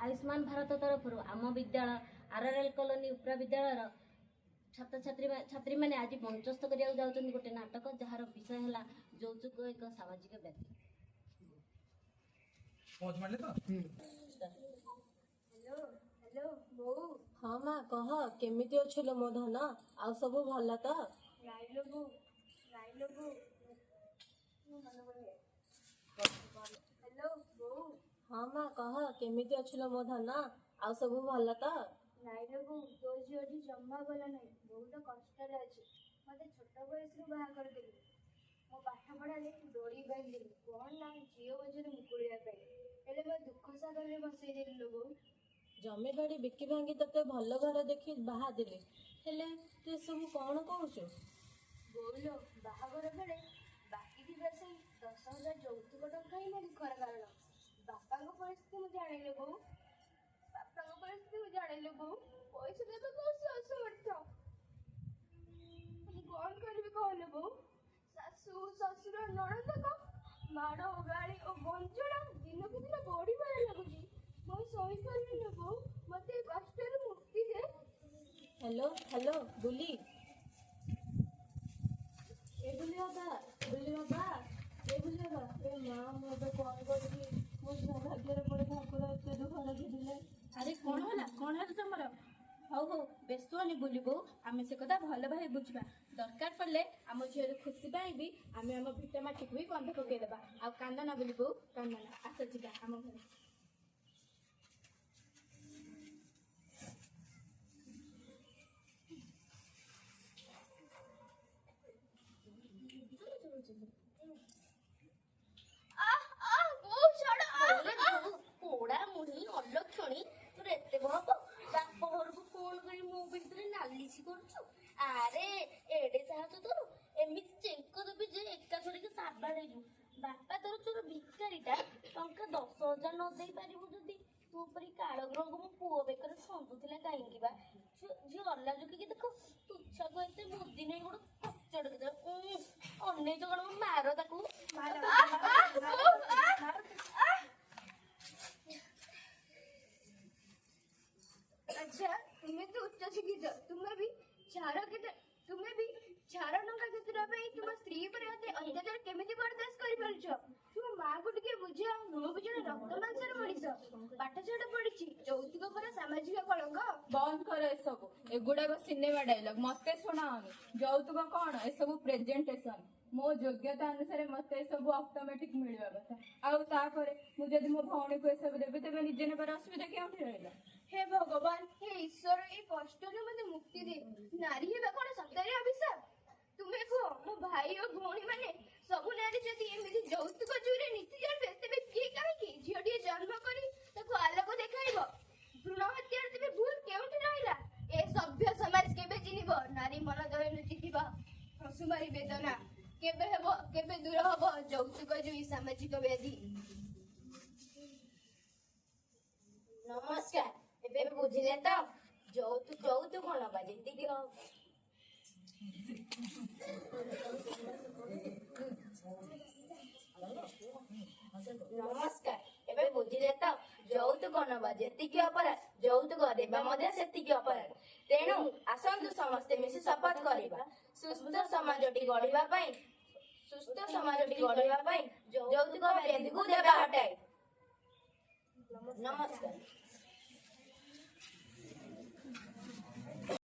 आयुष्मान भारत तरफ आम विद्यालय आरआरएल कॉलोनी उपरा विद्यालय छात्र छात्री मैंने आज मंचस्थ करिया जाउछन गोटे नाटक जार विषय है यौतुक एक सामाजिक व्याधि। हेलो हेलो बो। हाँ माँ कह केमिति अच्छे लो मो धन आ सब भल तो राइलो बो हेलो बो। हाँ माँ कह केमिति अच्छे लो मो धन आ सब भल तो नाइलो बो तो झीटी जमा भल ना बहुत कष्ट अच्छे मत छोट बयस बाहा कर देली मो पाठ पढ़ा डोरी बांधि कौन ना झील बोझे मुकुड़ा मैं दुख सागर में बसई देली लो बो। जमी बाड़ी बिकी भांगी तते भल घर देखी बाहा देली हेले तू सब कौन कहूचु बोलो बाहागर बेले बाकी थी से 10,000 यौतुक टंका ही ना दुखर कारण बापा परिस्थिति मुझे जान बो बापा परिस्थिति मुझे जान बो पैसा देवे कौन असमर्थ कौन करी कहले बो शाशु शशुर नणंद माड़ गाड़ी और बंचड़ा दिन को दिन बढ़ी बारे लगुच मुझे सही पारे बो मत कष्ट मुक्ति दे। हेलो हेलो बुली ए बुली बाबा ए बुली बाबा ए माँ मुझे कौन करी मो झील भाग्य पड़े ठाकुर एत दुख रखिले। अरे कौन है तुम हौ हौ व्यस्त हनी बुलबू आम से कथा भल भाई बुझा दरकार पड़े आम झील खुशी पाई आम आम भिट माटी को भी कंध पकईदेवा आ कांदना बुलबू कांदना आस जा आम घर पोड़ा मुही अलक्षणी तोर एत भाव बाप घर को फोन कर मो भितर नालिश करुचु आरे एडे साहस तोर एमती चेक देवी जे एका थोड़े साबाड़ हो बापा तोर चोर भिकारीटा टंका 10,000 न दे पारू जदि तू परी कालग्रह को मो पुओ बेकर छंदुला कहीं झी अल्ला झुकी देख तुच्छा को एत बुद्धि नहीं गोटे कचड़ अने जगह मार ताकू अच्छा तुम्हें तो उच्च शिक्षित तुम्हें भी चार टंका केतरा पे तुम स्त्री पर अत्याचार केमिति बर्दाश्त करि परछ तुम मां को टिके बुझा नो बुझा रक्त मांसर मଣିଷ पाठ छाड़ पड़िछि यौतुक पर सामाजिक कलंक बंद कर ए सब एगुड़ा सिनेमा डायलॉग मते सुनाओनी यौतुक कौन ए सब प्रेजेंटेशन मो योग्यता अनुसार मते सब ऑटोमेटिक मिलवा कथा आउ तापरे मु जदि मो भौणी को ए सब देबे तबे निजे नेबार असुविधा केउठी रहला। हे भगवान हे ईश्वर ए कष्ट रे मते मुक्ति दे नारी हेबा कोन सत्तारे अभिशाप तुम्हें कह मो भाई और भौणी माने सब नारी जदि एमिति यौतुक चोरी नीति जानबे तेबे किए काहे झियोटी जन्म करी ताको आलोक देखाइबो भ्रूण हत्यार तेबे भूल केउठी रहला ए सभ्य समाज केबे चिनिबो नारी मन दय लुचिथिबा हसुमारी वेदना केबे दूर हबो यौतुक जोई सामाजिक व्याधि। नमस्कार एबे बुझिले तो यौतुक कौन बा जेतिक नमस्कार एबे बुझिले तो यौतुक नबा जेतिक अपराध यौतुक देवा मध्य सेतिक अपराध तेणु आसंतु समस्ते मिसी शपथ करिबा सुस्थ समाजटी गढ़िबा पई यौतुक व्याधि को देबा हटाई। नमस्कार।